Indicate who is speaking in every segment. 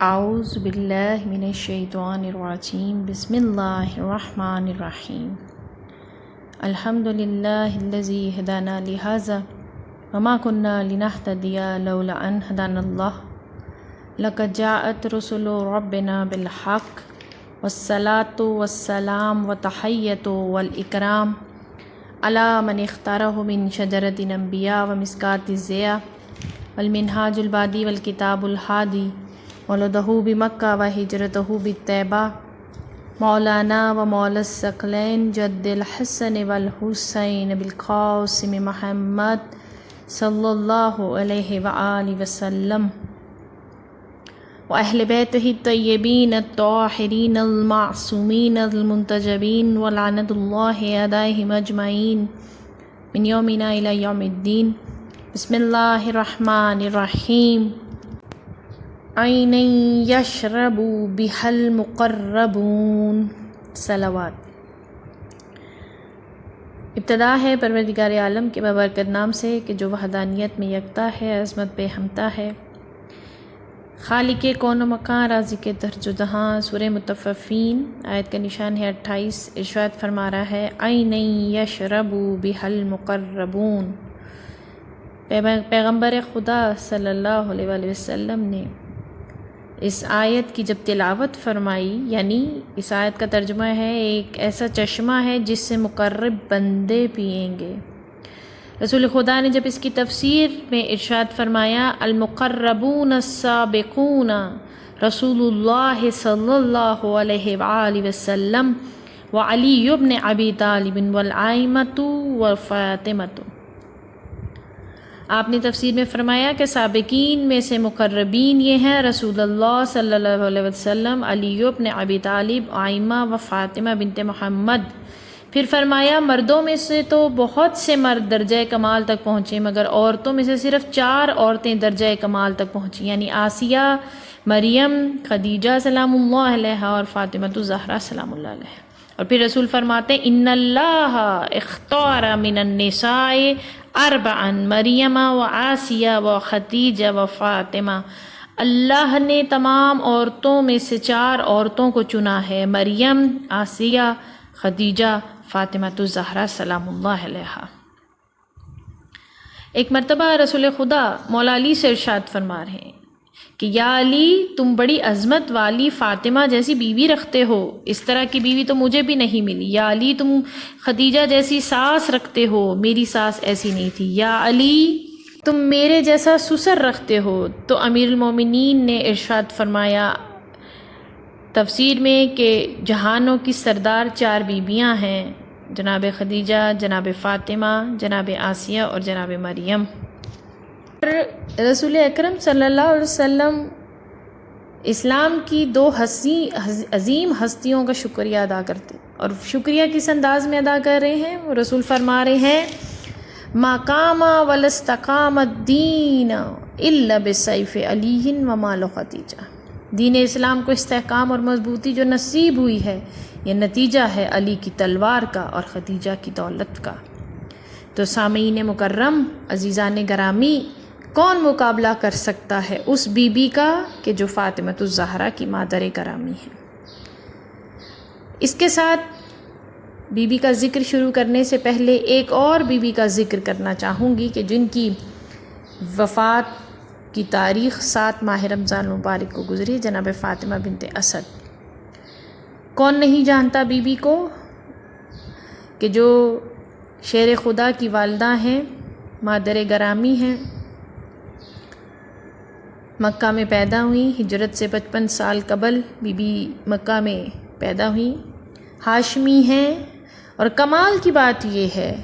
Speaker 1: اعوذ باللہ من الشیطان الرجیم بسم اللہ الرحمن الرحیم الحمد للہ الذی ہدانا لہذا وما كنا لنہتدی لولا ان ہدانا اللہ لقد جاءت رسل ربنا بالحق والصلاة والسلام والتحیۃ والاکرام علی من اختارہ من شجرۃ الانبیاء ومسکات الضیاء والمنہاج البادی والکتاب الہادی ولدہ بمکہ وہجرتہ بالطیبہ مولانا و مولا الثقلین جد الحسن والحسین بالقاسم محمد صلی اللہ علیہ وآلہ وسلم وأہل بیتہ الطیبین الطاہرین المعصومین المنتجبین ولعنۃ اللہ علیہم اجمعین من یومنا الی یوم الدین بسم اللہ الرحمن الرحیم عین یشرب بها المقربون صلوات۔ ابتدا ہے پروردگار عالم کے بابرکت نام سے کہ جو وحدانیت میں یکتا ہے، عظمت پہ ہمتا ہے، خالق کون و مکان، رازق درج و دہاں۔ سورہ مطففین آیت کا نشان ہے 28۔ ارشاد فرما رہا ہے عین یشرب بها المقربون۔ پیغمبر خدا صلی اللہ علیہ وآلہ وسلم نے اس آیت کی جب تلاوت فرمائی، یعنی اس آیت کا ترجمہ ہے ایک ایسا چشمہ ہے جس سے مقرب بندے پئیں گے۔ رسول خدا نے جب اس کی تفسیر میں ارشاد فرمایا المقربون السابقون رسول اللہ صلی اللہ علیہ وآلہ وسلم وعلی بن ابی طالب والائمۃ وفاطمۃ، آپ نے تفسیر میں فرمایا کہ سابقین میں سے مقربین یہ ہیں رسول اللہ صلی اللہ علیہ وسلم، علی بن ابی طالب، آئمہ و فاطمہ بنت محمد۔ پھر فرمایا مردوں میں سے تو بہت سے مرد درجہ کمال تک پہنچے، مگر عورتوں میں سے صرف 4 عورتیں درجہ کمال تک پہنچیں، یعنی آسیہ، مریم، خدیجہ سلام اللہ علیہا اور فاطمہ الزہرا سلام اللہ علیہا۔ اور پھر رسول فرماتے ہیں ان اللہ اختار من النساء اربعا مریم و آسیہ و خدیجہ و فاطمہ، اللہ نے تمام عورتوں میں سے 4 عورتوں کو چنا ہے، مریم، آسیہ، خدیجہ، فاطمہ الزہرا سلام اللہ علیہا۔ ایک مرتبہ رسول خدا مولا علی سے ارشاد فرما رہے ہیں کہ یا علی تم بڑی عظمت والی فاطمہ جیسی بیوی رکھتے ہو، اس طرح کی بیوی تو مجھے بھی نہیں ملی۔ یا علی تم خدیجہ جیسی ساس رکھتے ہو، میری ساس ایسی نہیں تھی۔ یا علی تم میرے جیسا سسر رکھتے ہو۔ تو امیر المومنین نے ارشاد فرمایا تفسیر میں کہ جہانوں کی سردار 4 بیویاں ہیں، جناب خدیجہ، جناب فاطمہ، جناب آسیہ اور جناب مریم۔ رسول اکرم صلی اللہ علیہ وسلم اسلام کی 2 عظیم ہستیوں کا شکریہ ادا کرتے، اور شکریہ کس انداز میں ادا کر رہے ہیں؟ وہ رسول فرما رہے ہیں ما قام ولا استقام الدین الا بسیف علی ومال خدیجہ، دین اسلام کو استحکام اور مضبوطی جو نصیب ہوئی ہے یہ نتیجہ ہے علی کی تلوار کا اور خدیجہ کی دولت کا۔ تو سامعین مکرم، عزیزان گرامی، کون مقابلہ کر سکتا ہے اس بی بی کا کہ جو فاطمہ الزہرا کی مادر گرامی ہے۔ اس کے ساتھ بی بی کا ذکر شروع کرنے سے پہلے ایک اور بی بی کا ذکر کرنا چاہوں گی کہ جن کی وفات کی تاریخ 7 ماہ رمضان مبارک کو گزری، جناب فاطمہ بنت اسد۔ کون نہیں جانتا بی بی کو کہ جو شیر خدا کی والدہ ہیں، مادر گرامی ہیں، مکہ میں پیدا ہوئیں، ہجرت سے 55 سال قبل بی بی مکہ میں پیدا ہوئیں، ہاشمی ہیں۔ اور کمال کی بات یہ ہے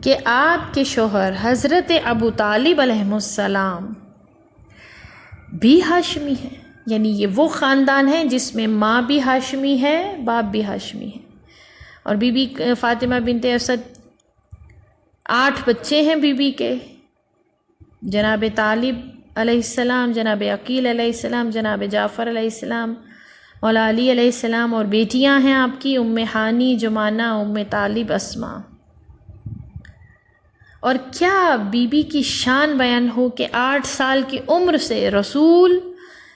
Speaker 1: کہ آپ کے شوہر حضرت ابو طالب علیہ السلام بھی ہاشمی ہیں، یعنی یہ وہ خاندان ہے جس میں ماں بھی ہاشمی ہے، باپ بھی ہاشمی ہے۔ اور بی بی فاطمہ بنت اسد 8 بچے ہیں بی بی کے، جناب طالب علیہ السلام، جناب عقیل علیہ السلام، جناب جعفر علیہ السلام، مولا علی علیہ السلام، اور بیٹیاں ہیں آپ کی ام ہانی، جمانہ، ام طالب، اسماء۔ اور کیا بی بی کی شان بیان ہو کہ 8 سال کی عمر سے رسول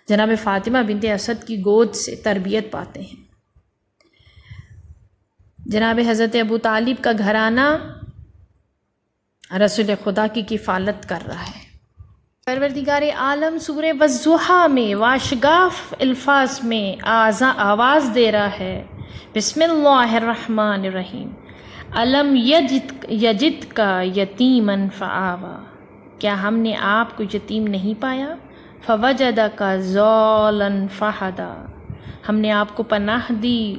Speaker 1: جناب فاطمہ بنت اسد کی گود سے تربیت پاتے ہیں۔ جناب حضرت ابو طالب کا گھرانہ رسول خدا کی کفالت کر رہا ہے۔ پروردگار عالم سورہ والضحیٰ میں واشگاف الفاظ میں آواز دے رہا ہے، بسم اللہ الرحمن الرحیم، الم یجد کا یتیمن فآوا، کیا ہم نے آپ کو یتیم نہیں پایا؟ فوجدک ضالا فہدا، ہم نے آپ کو پناہ دی،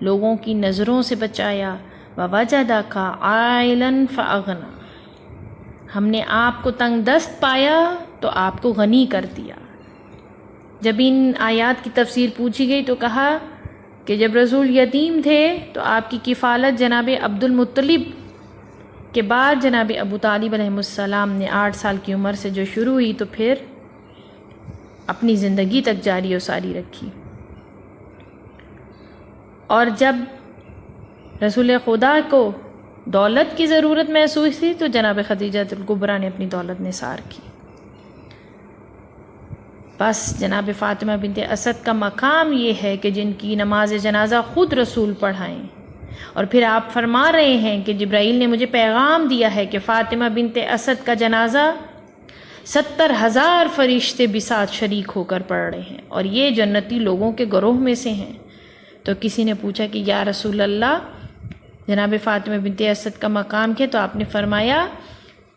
Speaker 1: لوگوں کی نظروں سے بچایا۔ ووجدک عائلا فاغنا، ہم نے آپ کو تنگ دست پایا تو آپ کو غنی کر دیا۔ جب ان آیات کی تفسیر پوچھی گئی تو کہا کہ جب رسول یتیم تھے تو آپ کی کفالت جناب عبد المطلب کے بعد جناب ابو طالب علیہ السلام نے 8 سال کی عمر سے جو شروع ہوئی تو پھر اپنی زندگی تک جاری و ساری رکھی۔ اور جب رسول خدا کو دولت کی ضرورت محسوس تھی تو جناب خدیجہ الکبریٰ نے اپنی دولت نثار کی۔ بس جناب فاطمہ بنت اسد کا مقام یہ ہے کہ جن کی نماز جنازہ خود رسول پڑھائیں، اور پھر آپ فرما رہے ہیں کہ جبرائیل نے مجھے پیغام دیا ہے کہ فاطمہ بنت اسد کا جنازہ 70,000 فرشتے بساتھ شریک ہو کر پڑھ رہے ہیں، اور یہ جنتی لوگوں کے گروہ میں سے ہیں۔ تو کسی نے پوچھا کہ یا رسول اللہ، جناب فاطمہ بنت اسد کا مقام کیا؟ تو آپ نے فرمایا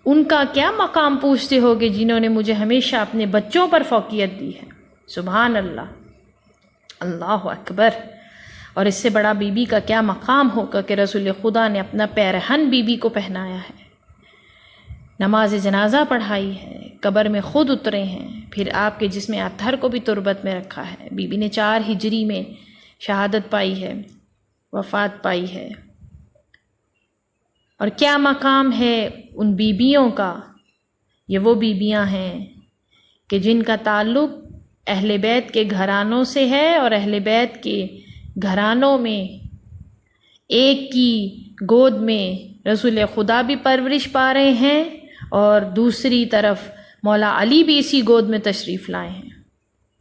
Speaker 1: ان کا کیا مقام پوچھتے ہو گے جنہوں نے مجھے ہمیشہ اپنے بچوں پر فوقیت دی ہے۔ سبحان اللہ، اللہ اکبر۔ اور اس سے بڑا بی بی کا کیا مقام ہوگا کہ رسول خدا نے اپنا پیرہن بی بی کو پہنایا ہے، نماز جنازہ پڑھائی ہے، قبر میں خود اترے ہیں، پھر آپ کے جسم اطہر کو بھی تربت میں رکھا ہے۔ بی بی نے 4 ہجری میں شہادت پائی ہے، وفات پائی ہے۔ اور کیا مقام ہے ان بیبیوں کا؟ یہ وہ بیبیاں ہیں کہ جن کا تعلق اہل بیت کے گھرانوں سے ہے، اور اہل بیت کے گھرانوں میں ایک کی گود میں رسول خدا بھی پرورش پا رہے ہیں، اور دوسری طرف مولا علی بھی اسی گود میں تشریف لائے ہیں۔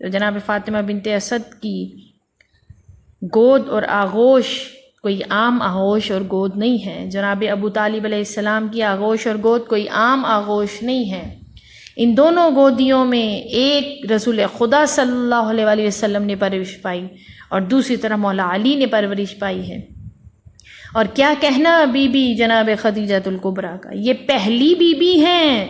Speaker 1: تو جناب فاطمہ بنت اسد کی گود اور آغوش کوئی عام آغوش اور گود نہیں ہے۔ جناب ابو طالب علیہ السلام کی آغوش اور گود کوئی عام آغوش نہیں ہے۔ ان دونوں گودیوں میں ایک رسول خدا صلی اللہ علیہ وسلم نے پرورش پائی، اور دوسری طرف مولا علی نے پرورش پائی ہے۔ اور کیا کہنا بی بی جناب خدیجہ الکبریٰ کا، یہ پہلی بی بی ہیں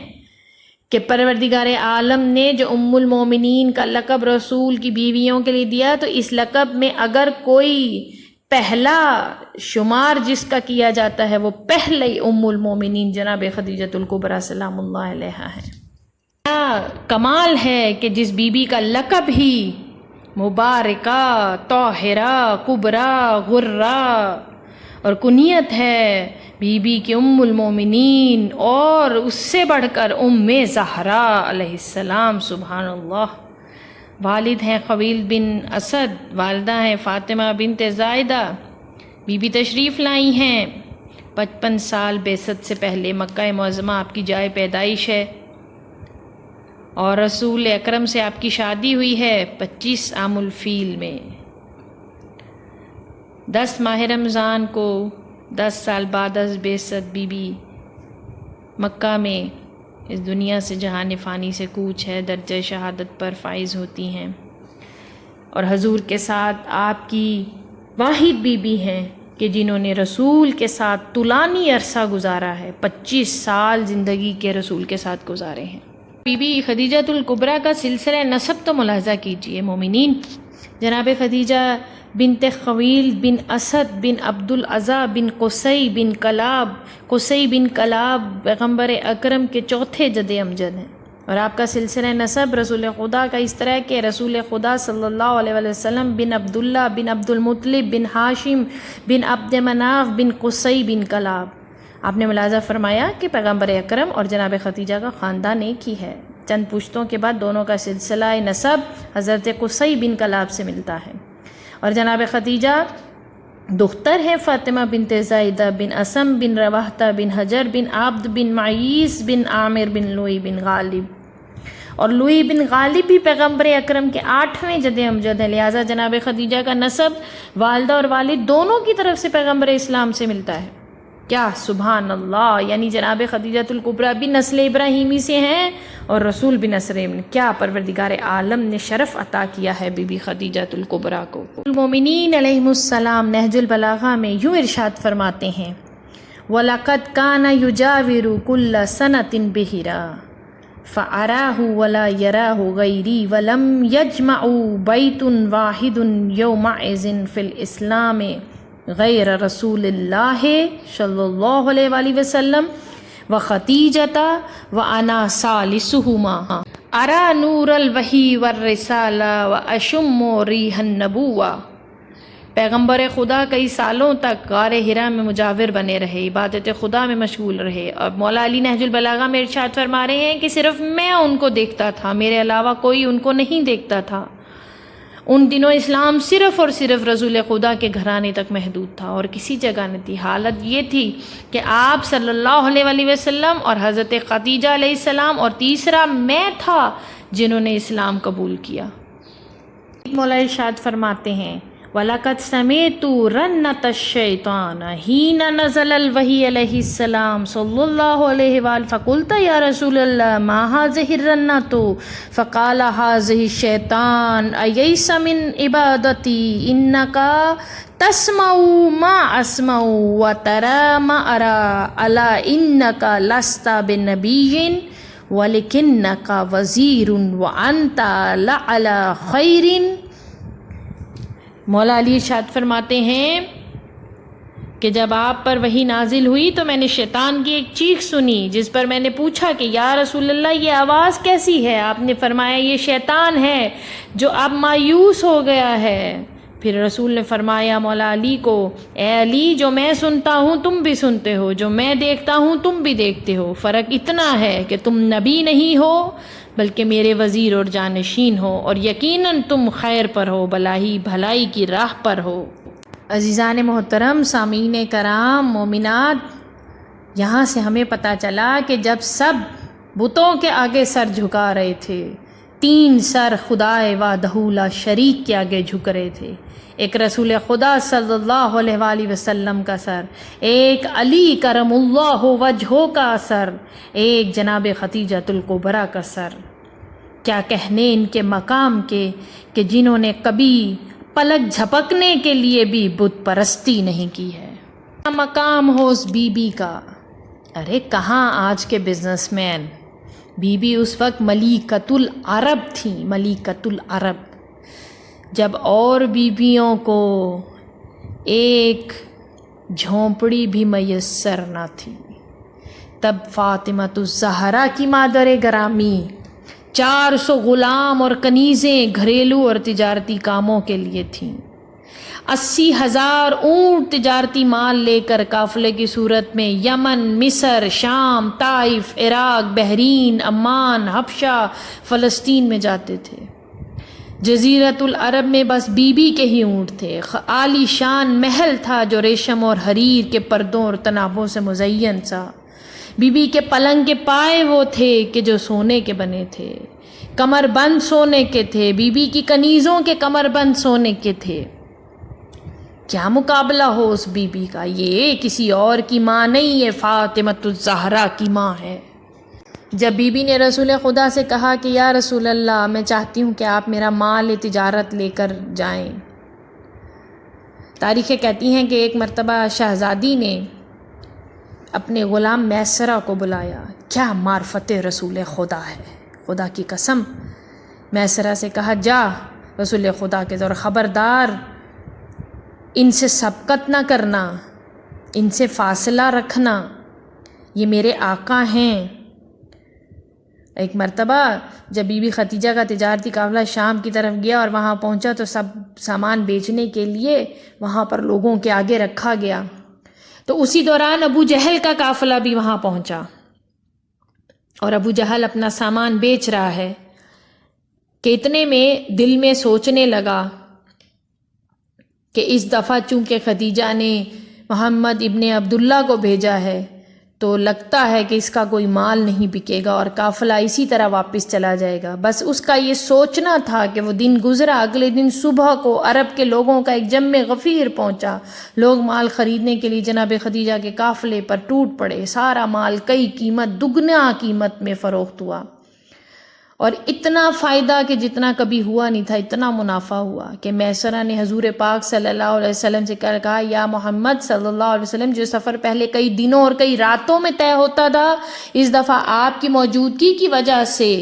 Speaker 1: کہ پروردگار عالم نے جو ام المومنین کا لقب رسول کی بیویوں کے لیے دیا، تو اس لقب میں اگر کوئی پہلا شمار جس کا کیا جاتا ہے وہ پہلے ام المومنین جناب خدیجہ الکبریٰ سلام اللہ علیہا ہے۔ کیا کمال ہے کہ جس بی بی کا لقب ہی مبارکہ، طاہرہ، کبریٰ، غرہ اور کنیت ہے بی بی کی ام المومنین، اور اس سے بڑھ کر ام زہرا علیہ السلام۔ سبحان اللہ۔ والد ہیں خویلد بن اسد، والدہ ہیں فاطمہ بنت زائدہ۔ بی بی تشریف لائی ہیں 55 سال بعثت سے پہلے، مکہ معظمہ آپ کی جائے پیدائش ہے، اور رسول اکرم سے آپ کی شادی ہوئی ہے 25 عام الفیل میں۔ 10 ماہ رمضان کو 10 سال بعد از بعثت بی بی مکہ میں اس دنیا سے جہان فانی سے کوچ ہے، درجہ شہادت پر فائز ہوتی ہیں، اور حضور کے ساتھ آپ کی واحد بی بی ہیں کہ جنہوں نے رسول کے ساتھ طولانی عرصہ گزارا ہے، 25 سال زندگی کے رسول کے ساتھ گزارے ہیں۔ بی بی خدیجہ الکبریٰ کا سلسلہ نسب تو ملاحظہ کیجئے مومنین۔ جناب خدیجہ بنت خویلد بن اسد بن عبد العزیٰ بن قصی بن کلاب، قصی بن کلاب پیغمبر اکرم کے چوتھے جد امجد ہیں، اور آپ کا سلسلہ نسب رسول خدا کا اس طرح کہ رسول خدا صلی اللہ علیہ وسلم بن عبداللہ بن عبد المطلب بن ہاشم بن عبد مناف بن قصی بن کلاب۔ آپ نے ملاحظہ فرمایا کہ پیغمبر اکرم اور جناب خدیجہ کا خاندان ایک ہی ہے، چند پشتوں کے بعد دونوں کا سلسلہ نسب حضرت قصی بن کلاب سے ملتا ہے، اور جناب خدیجہ دختر ہیں فاطمہ بنت زائدہ بن اسم بن رواحہ بن حجر بن عبد بن معیس بن عامر بن لوئی بن غالب، اور لوئی بن غالب بھی پیغمبر اکرم کے 8ویں جد امجد ہے، لہٰذا جناب خدیجہ کا نسب والدہ اور والد دونوں کی طرف سے پیغمبر اسلام سے ملتا ہے۔ کیا سبحان اللہ، یعنی جناب خدیجۃ الکبریٰ بھی نسل ابراہیمی سے ہیں اور رسول بھی نسل کیا پروردگار عالم نے شرف عطا کیا ہے بی بی خدیجۃ الکبریٰ کو۔ المومنین علیہم السلام نہج البلاغہ میں یوں ارشاد فرماتے ہیں وَلَقَدْ كَانَ يُجَاوِرُ كُلَّ سَنَةٍ بِهِرَا فَأَرَاهُ وَلَا يَرَاهُ غَيْرِي وَلَمْ يَجْمَعُ بَيْتٌ وَاحِدٌ يَوْمَئِذٍ فِي الْإِسْلَامِ غیر رسول اللہ صلی اللہ علیہ وآلہ وسلم و خدیجۃ و انا ثالثہما ارا نور الوحی والرسالہ و اشم ریح النبوہ۔ پیغمبر خدا کئی سالوں تک غار حرا میں مجاور بنے رہے، عبادت خدا میں مشغول رہے، اور مولا علی نہج البلاغہ میں ارشاد فرما رہے ہیں کہ صرف میں ان کو دیکھتا تھا، میرے علاوہ کوئی ان کو نہیں دیکھتا تھا۔ ان دنوں اسلام صرف اور صرف رسول خدا کے گھرانے تک محدود تھا اور کسی جگہ نہیں تھی۔ حالت یہ تھی کہ آپ صلی اللہ علیہ وآلہ وسلم اور حضرت خدیجہ علیہ السلام اور تیسرا میں تھا جنہوں نے اسلام قبول کیا۔ مولا ارشاد فرماتے ہیں وَلَقَدْ سَمِعْتُ رَنَّةَ الشَّيْطَانَ حِينَ نَزَلَ الْوَحْيُ عَلَيْهِ السَّلَامُ صلی اللہ علیہ وآلہ فَقُلْتَ يَا رسول اللہ مَا هَذِهِ الرَّنَّةُ فَقَالَ هَذِهِ الشَّيْطَانُ أَيَئِسَ مِنْ عِبَادَتِي إِنَّكَ تَسْمَعُ مَا أَسْمَعُ وَتَرَى مَا أَرَى أَلَا إِنَّكَ لَسْتَ بِنَبِيٍّ وَلَكِنَّكَ وَزِيرٌ وَأَنْتَ لَعَلَى خَيْرٍ۔ مولا علی ارشاد فرماتے ہیں کہ جب آپ پر وحی نازل ہوئی تو میں نے شیطان کی ایک چیخ سنی جس پر میں نے پوچھا کہ یا رسول اللہ یہ آواز کیسی ہے؟ آپ نے فرمایا یہ شیطان ہے جو اب مایوس ہو گیا ہے۔ پھر رسول نے فرمایا مولا علی کو اے علی جو میں سنتا ہوں تم بھی سنتے ہو، جو میں دیکھتا ہوں تم بھی دیکھتے ہو، فرق اتنا ہے کہ تم نبی نہیں ہو بلکہ میرے وزیر اور جانشین ہو، اور یقیناً تم خیر پر ہو، بھلائی کی راہ پر ہو۔ عزیزان محترم، سامعین کرام، مومنات، یہاں سے ہمیں پتہ چلا کہ جب سب بتوں کے آگے سر جھکا رہے تھے، 3 سر خدائے وحدہ لا شریک کے آگے جھک رہے تھے، ایک رسول خدا صلی اللہ علیہ وآلہ وسلم کا سر، ایک علی کرم اللہ وجہہ کا سر، ایک جناب خدیجۃ الکبریٰ کا سر۔ کیا کہنے ان کے مقام کے کہ جنہوں نے کبھی پلک جھپکنے کے لیے بھی بت پرستی نہیں کی ہے۔ مقام ہو اس بی بی کا، ارے کہاں آج کے بزنس مین، بی بی اس وقت ملیکۃ العرب تھیں، ملیکۃ العرب۔ جب اور بیویوں کو ایک جھونپڑی بھی میسر نہ تھی، تب فاطمۃ الزہرا کی مادر گرامی 400 غلام اور کنیزیں گھریلو اور تجارتی کاموں کے لیے تھیں، 80,000 اونٹ تجارتی مال لے کر قافلے کی صورت میں یمن، مصر، شام، طائف، عراق، بحرین، عمان، حبشہ، فلسطین میں جاتے تھے۔ جزیرۃ العرب میں بس بی بی کے ہی اونٹ تھے، عالی شان محل تھا جو ریشم اور حریر کے پردوں اور تنابوں سے مزین تھا۔ بی بی کے پلنگ کے پائے وہ تھے کہ جو سونے کے بنے تھے، کمر بند سونے کے تھے، بی بی کی کنیزوں کے کمر بند سونے کے تھے۔ کیا مقابلہ ہو اس بی بی کا، یہ کسی اور کی ماں نہیں، یہ فاطمۃ الزہرا کی ماں ہے۔ جب بی بی نے رسول خدا سے کہا کہ یا رسول اللہ میں چاہتی ہوں کہ آپ میرا مال تجارت لے کر جائیں، تاریخیں کہتی ہیں کہ ایک مرتبہ شہزادی نے اپنے غلام میسرہ کو بلایا، کیا معرفت رسول خدا ہے، خدا کی قسم۔ میسرہ سے کہا جا رسول خدا کے اور خبردار ان سے سبقت نہ کرنا، ان سے فاصلہ رکھنا، یہ میرے آقا ہیں۔ ایک مرتبہ جب بی بی خدیجہ کا تجارتی قافلہ شام کی طرف گیا اور وہاں پہنچا تو سب سامان بیچنے کے لیے وہاں پر لوگوں کے آگے رکھا گیا، تو اسی دوران ابو جہل کا قافلہ بھی وہاں پہنچا اور ابو جہل اپنا سامان بیچ رہا ہے کہ اتنے میں دل میں سوچنے لگا کہ اس دفعہ چونکہ خدیجہ نے محمد ابن عبداللہ کو بھیجا ہے تو لگتا ہے کہ اس کا کوئی مال نہیں بکے گا اور قافلہ اسی طرح واپس چلا جائے گا۔ بس اس کا یہ سوچنا تھا کہ وہ دن گزرا، اگلے دن صبح کو عرب کے لوگوں کا ایک جم غفیر پہنچا، لوگ مال خریدنے کے لیے جناب خدیجہ کے قافلے پر ٹوٹ پڑے، سارا مال کئی قیمت دگنا قیمت میں فروخت ہوا، اور اتنا فائدہ کہ جتنا کبھی ہوا نہیں تھا، اتنا منافع ہوا کہ میسرہ نے حضور پاک صلی اللہ علیہ وسلم سے کہا، یا محمد صلی اللہ علیہ وسلم، جو سفر پہلے کئی دنوں اور کئی راتوں میں طے ہوتا تھا، اس دفعہ آپ کی موجودگی کی وجہ سے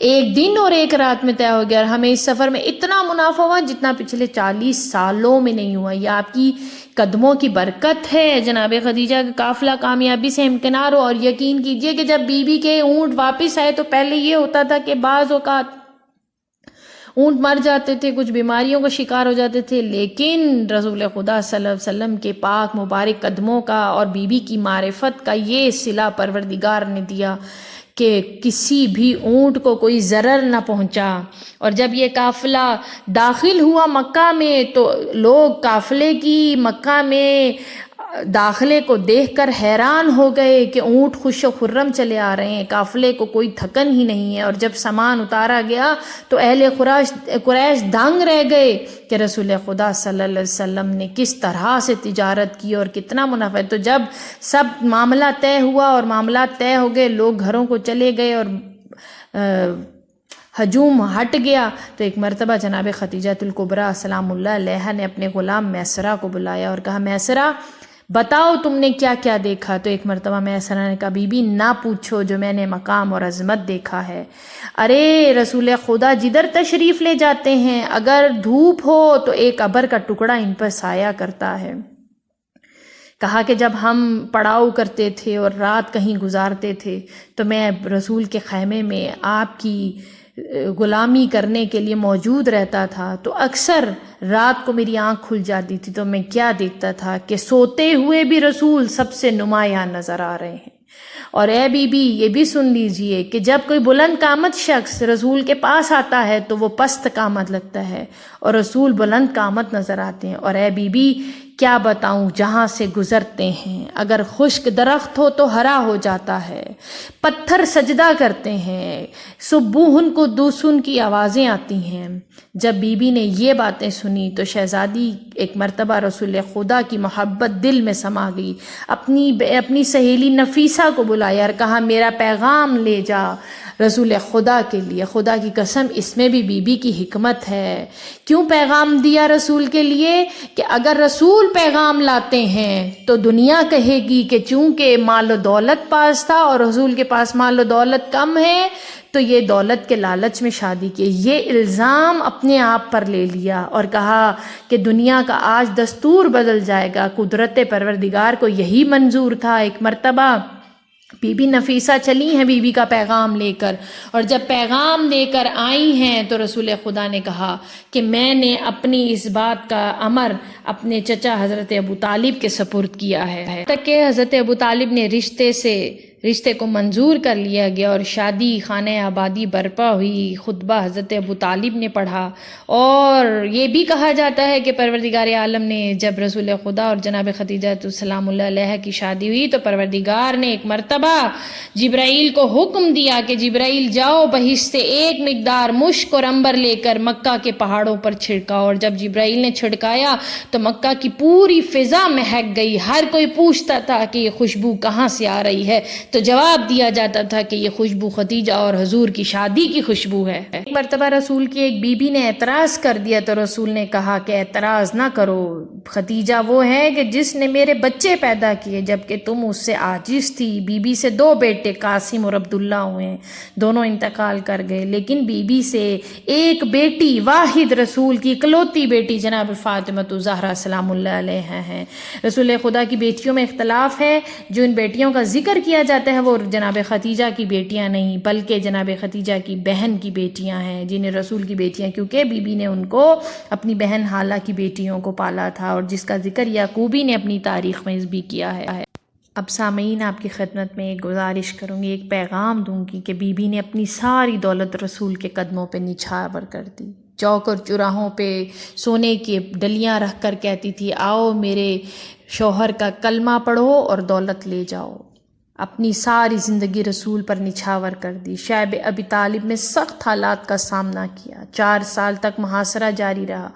Speaker 1: ایک دن اور ایک رات میں طے ہو گیا، اور ہمیں اس سفر میں اتنا منافع ہوا جتنا پچھلے 40 سالوں میں نہیں ہوا۔ یہ آپ کی قدموں کی برکت ہے جناب خدیجہ کا قافلہ کامیابی سے امکنار ہو۔ اور یقین کیجئے کہ جب بی بی کے اونٹ واپس آئے تو پہلے یہ ہوتا تھا کہ بعض اوقات اونٹ مر جاتے تھے، کچھ بیماریوں کا شکار ہو جاتے تھے، لیکن رسول خدا صلی اللہ علیہ وسلم کے پاک مبارک قدموں کا اور بی بی کی معرفت کا یہ صلہ پروردگار نے دیا کہ کسی بھی اونٹ کو کوئی ضرر نہ پہنچا۔ اور جب یہ قافلہ داخل ہوا مکہ میں تو لوگ قافلے کی مکہ میں داخلے کو دیکھ کر حیران ہو گئے کہ اونٹ خوش و خرم چلے آ رہے ہیں، قافلے کو کوئی تھکن ہی نہیں ہے۔ اور جب سامان اتارا گیا تو اہل قریش دنگ رہ گئے کہ رسول خدا صلی اللہ علیہ وسلم نے کس طرح سے تجارت کی اور کتنا منافع۔ تو جب سب معاملہ طے ہوا اور معاملات طے ہو گئے، لوگ گھروں کو چلے گئے اور ہجوم ہٹ گیا، تو ایک مرتبہ جناب خدیجہ الکبریٰ سلام اللہ علیہا نے اپنے غلام میسرہ کو بلایا اور کہا، میسرہ بتاؤ تم نے کیا کیا دیکھا؟ تو ایک مرتبہ میسرہ نے کہا، بی بی نہ پوچھو جو میں نے مقام اور عظمت دیکھا ہے۔ ارے رسول خدا جدھر تشریف لے جاتے ہیں اگر دھوپ ہو تو ایک ابر کا ٹکڑا ان پر سایہ کرتا ہے۔ کہا کہ جب ہم پڑاؤ کرتے تھے اور رات کہیں گزارتے تھے تو میں رسول کے خیمے میں آپ کی غلامی کرنے کے لیے موجود رہتا تھا، تو اکثر رات کو میری آنکھ کھل جاتی تھی تو میں کیا دیکھتا تھا کہ سوتے ہوئے بھی رسول سب سے نمایاں نظر آ رہے ہیں۔ اور اے بی بی یہ بھی سن لیجئے کہ جب کوئی بلند قامت شخص رسول کے پاس آتا ہے تو وہ پست قامت لگتا ہے اور رسول بلند قامت نظر آتے ہیں۔ اور اے بی بی کیا بتاؤں، جہاں سے گزرتے ہیں اگر خشک درخت ہو تو ہرا ہو جاتا ہے، پتھر سجدہ کرتے ہیں، سبوہن کو دوسن کی آوازیں آتی ہیں۔ جب بی بی نے یہ باتیں سنی تو شہزادی ایک مرتبہ رسول خدا کی محبت دل میں سما گئی، اپنی سہیلی نفیسہ کو بلایا اور کہا، میرا پیغام لے جا رسول خدا کے لیے۔ خدا کی قسم اس میں بھی بی بی کی حکمت ہے۔ کیوں پیغام دیا رسول کے لیے؟ کہ اگر رسول پیغام لاتے ہیں تو دنیا کہے گی کہ چونکہ مال و دولت پاس تھا اور رسول کے پاس مال و دولت کم ہے تو یہ دولت کے لالچ میں شادی کی۔ یہ الزام اپنے آپ پر لے لیا اور کہا کہ دنیا کا آج دستور بدل جائے گا، قدرت پروردگار کو یہی منظور تھا۔ ایک مرتبہ بی بی نفیسہ چلی ہیں بی بی کا پیغام لے کر، اور جب پیغام لے کر آئی ہیں تو رسول خدا نے کہا کہ میں نے اپنی اس بات کا امر اپنے چچا حضرت ابو طالب کے سپرد کیا ہے، تک کہ حضرت ابو طالب نے رشتے کو منظور کر لیا گیا اور شادی خانہ آبادی برپا ہوئی۔ خطبہ حضرت ابو طالب نے پڑھا، اور یہ بھی کہا جاتا ہے کہ پروردگار عالم نے جب رسول خدا اور جناب خدیجہ السلام اللہ علیہ کی شادی ہوئی تو پروردگار نے ایک مرتبہ جبرائیل کو حکم دیا کہ جبرائیل جاؤ بہشت ایک مقدار مشک اور عنبر لے کر مکہ کے پہاڑوں پر چھڑکاؤ۔ اور جب جبرائیل نے چھڑکایا تو مکہ کی پوری فضا مہک گئی۔ ہر کوئی پوچھتا تھا کہ یہ خوشبو کہاں سے آ رہی ہے، تو جواب دیا جاتا تھا کہ یہ خوشبو خدیجہ اور حضور کی شادی کی خوشبو ہے۔ ایک مرتبہ رسول کی ایک بی بی نے اعتراض کر دیا تو رسول نے کہا کہ اعتراض نہ کرو، خدیجہ وہ ہے کہ جس نے میرے بچے پیدا کیے جبکہ تم اس سے عاجز تھی۔ بی بی سے 2 بیٹے قاسم اور عبداللہ ہوئے، دونوں انتقال کر گئے، لیکن بی بی سے ایک بیٹی واحد رسول کی اکلوتی بیٹی جناب فاطمہ الزہرا سلام اللہ علیہا ہیں۔ رسول خدا کی بیٹیوں میں اختلاف ہے، جو ان بیٹیوں کا ذکر کیا جاتا ہے وہ جناب خدیجہ کی بیٹیاں نہیں بلکہ جناب خدیجہ کی بہن کی بیٹیاں ہیں، جنہیں رسول کی بیٹیاں، کیونکہ بی بی نے ان کو اپنی بہن حالہ کی بیٹیوں کو پالا تھا، اور جس کا ذکر یعقوبی نے اپنی تاریخ میں بھی کیا ہے۔ اب سامعین آپ کی خدمت میں ایک گزارش کروں گی، ایک پیغام دوں گی کہ بی بی نے اپنی ساری دولت رسول کے قدموں پہ نچھاور کر دی۔ چوک اور چوراہوں پہ سونے کی ڈلیاں رکھ کر کہتی تھی، آؤ میرے شوہر کا کلمہ پڑھو اور دولت لے جاؤ۔ اپنی ساری زندگی رسول پر نچھاور کر دی۔ شعب ابی طالب میں سخت حالات کا سامنا کیا، 4 سال تک محاصرہ جاری رہا،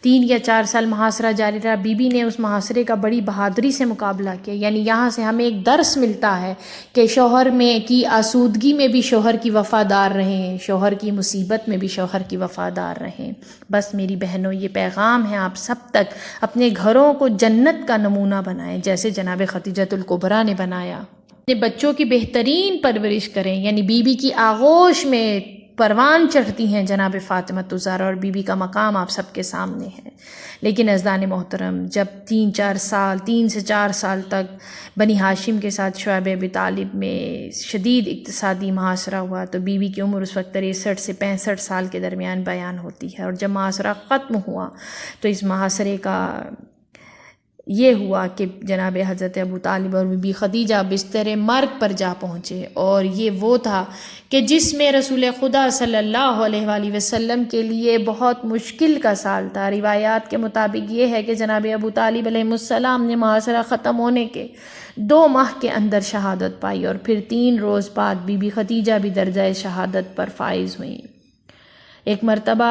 Speaker 1: 3 یا 4 سال محاصرہ جاری رہا۔ بی بی نے اس محاصرے کا بڑی بہادری سے مقابلہ کیا۔ یعنی یہاں سے ہمیں ایک درس ملتا ہے کہ شوہر میں کی آسودگی میں بھی شوہر کی وفادار رہیں، شوہر کی مصیبت میں بھی شوہر کی وفادار رہیں۔ بس میری بہنوں، یہ پیغام ہے آپ سب تک، اپنے گھروں کو جنت کا نمونہ بنائیں جیسے جناب خدیجہ الکبریٰ نے بنایا۔ اپنے بچوں کی بہترین پرورش کریں، یعنی بی بی کی آغوش میں پروان چڑھتی ہیں جناب فاطمہ الزہرا، اور بی بی کا مقام آپ سب کے سامنے ہے۔ لیکن عزیزان محترم، جب 3 سے 4 سال تک بنی ہاشم کے ساتھ شعب ابی طالب میں شدید اقتصادی محاصرہ ہوا تو بی بی کی عمر اس وقت 63 سے 65 سال کے درمیان بیان ہوتی ہے، اور جب محاصرہ ختم ہوا تو اس محاصرے کا یہ ہوا کہ جناب حضرت ابو طالب اور بی بی خدیجہ بستر مرگ پر جا پہنچے، اور یہ وہ تھا کہ جس میں رسول خدا صلی اللہ علیہ وآلہ وسلم کے لیے بہت مشکل کا سال تھا۔ روایات کے مطابق یہ ہے کہ جناب ابو طالب علیہ السلام نے محاصرہ ختم ہونے کے 2 ماہ کے اندر شہادت پائی، اور پھر 3 روز بعد بی بی خدیجہ بھی درجہ شہادت پر فائز ہوئیں۔ ایک مرتبہ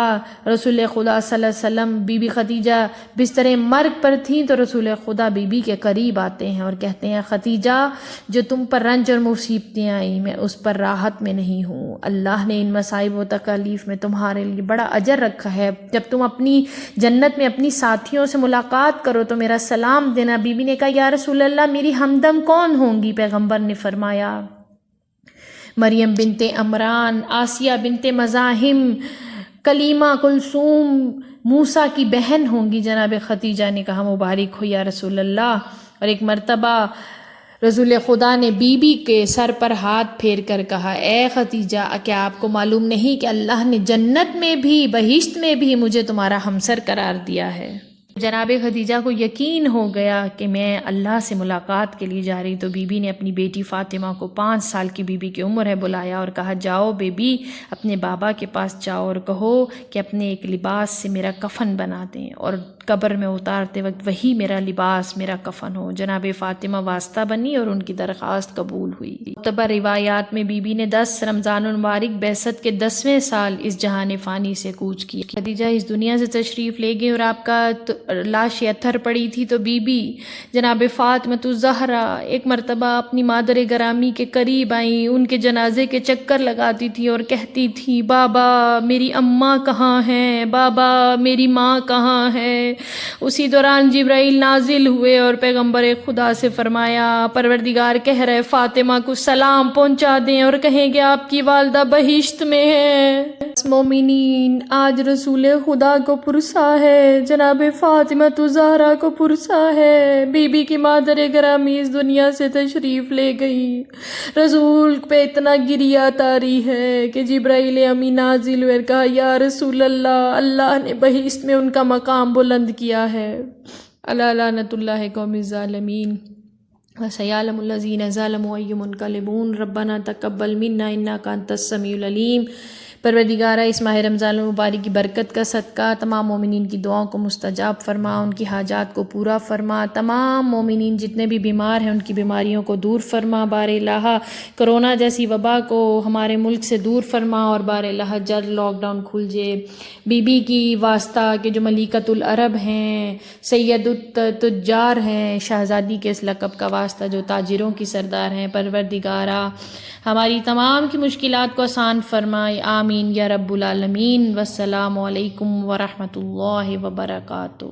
Speaker 1: رسول خدا صلی اللہ علیہ وسلم بی بی خدیجہ بستر مرگ پر تھیں تو رسول خدا بی بی کے قریب آتے ہیں اور کہتے ہیں، خدیجہ، جو تم پر رنج اور مصیبتیں آئیں میں اس پر راحت میں نہیں ہوں، اللہ نے ان مصائب و تکالیف میں تمہارے لیے بڑا اجر رکھا ہے، جب تم اپنی جنت میں اپنی ساتھیوں سے ملاقات کرو تو میرا سلام دینا۔ بی بی نے کہا، یا رسول اللہ، میری ہمدم کون ہوں گی؟ پیغمبر نے فرمایا، مریم بنت عمران، آسیہ بنت مزاحم، کلیمہ، کلثوم، موسیٰ کی بہن ہوں گی۔ جناب خدیجہ نے کہا، مبارک ہو یا رسول اللہ۔ اور ایک مرتبہ رسول خدا نے بی بی کے سر پر ہاتھ پھیر کر کہا، اے خدیجہ، کیا آپ کو معلوم نہیں کہ اللہ نے جنت میں بھی، بہشت میں بھی مجھے تمہارا ہمسر قرار دیا ہے؟ جناب خدیجہ کو یقین ہو گیا کہ میں اللہ سے ملاقات کے لیے جا رہی، تو بی بی نے اپنی بیٹی فاطمہ کو، 5 سال کی بی بی کی عمر ہے، بلایا اور کہا، جاؤ بی بی، اپنے بابا کے پاس جاؤ اور کہو کہ اپنے ایک لباس سے میرا کفن بنا دیں، اور قبر میں اتارتے وقت وہی میرا لباس، میرا کفن ہو۔ جناب فاطمہ واسطہ بنی اور ان کی درخواست قبول ہوئی۔ معتبر روایات میں بی بی نے 10 رمضان المبارک بعثت کے 10ویں سال اس جہان فانی سے کوچ کی۔ خدیجہ اس دنیا سے تشریف لے گئی اور آپ کا لاش اتھر پڑی تھی، تو بی بی جناب فاطمہ الزہرا ایک مرتبہ اپنی مادر گرامی کے قریب آئیں، ان کے جنازے کے چکر لگاتی تھی اور کہتی تھی، بابا میری اماں کہاں ہیں، بابا میری ماں کہاں ہے؟ اسی دوران جبرائیل نازل ہوئے اور پیغمبر خدا سے فرمایا، پروردگار کہہ رہے فاطمہ کو سلام پہنچا دیں اور کہیں گے آپ کی والدہ بہشت میں ہے۔ مومنین، آج رسول خدا کو پرسا ہے، جناب فاطمہ الزہرا کو پرسا ہے، بی بی کی مادر گرامی اس دنیا سے تشریف لے گئی۔ رسول پہ اتنا گریہ طاری ہے کہ جبرائیل امین نازل ہوئے، کہا، یا رسول اللہ، اللہ نے بہشت میں ان کا مقام بلند کیا ہے۔ الا لعنۃ اللہ قوم الظالمین وسیعلم الذین ظلموا ای منقلبون۔ ربنا تقبل منا انک انت السمیع العلیم۔ پروردگارہ، اس ماہ رمضان المبارک کی برکت کا صدقہ تمام مومنین کی دعاؤں کو مستجاب فرما، ان کی حاجات کو پورا فرما، تمام مومنین جتنے بھی بیمار ہیں ان کی بیماریوں کو دور فرما، بار الہ کرونا جیسی وبا کو ہمارے ملک سے دور فرما، اور بار الہ جلد لاک ڈاؤن کھل جائے۔ بی بی کی واسطہ کہ جو ملیکۃ العرب ہیں، سید التجار ہیں، شہزادی کے اس لقب کا واسطہ جو تاجروں کی سردار ہیں، پروردگارہ ہماری تمام کی مشکلات کو آسان فرمائے، آمین یا رب العالمین۔ والسلام علیکم ورحمۃ اللہ وبرکاتہ۔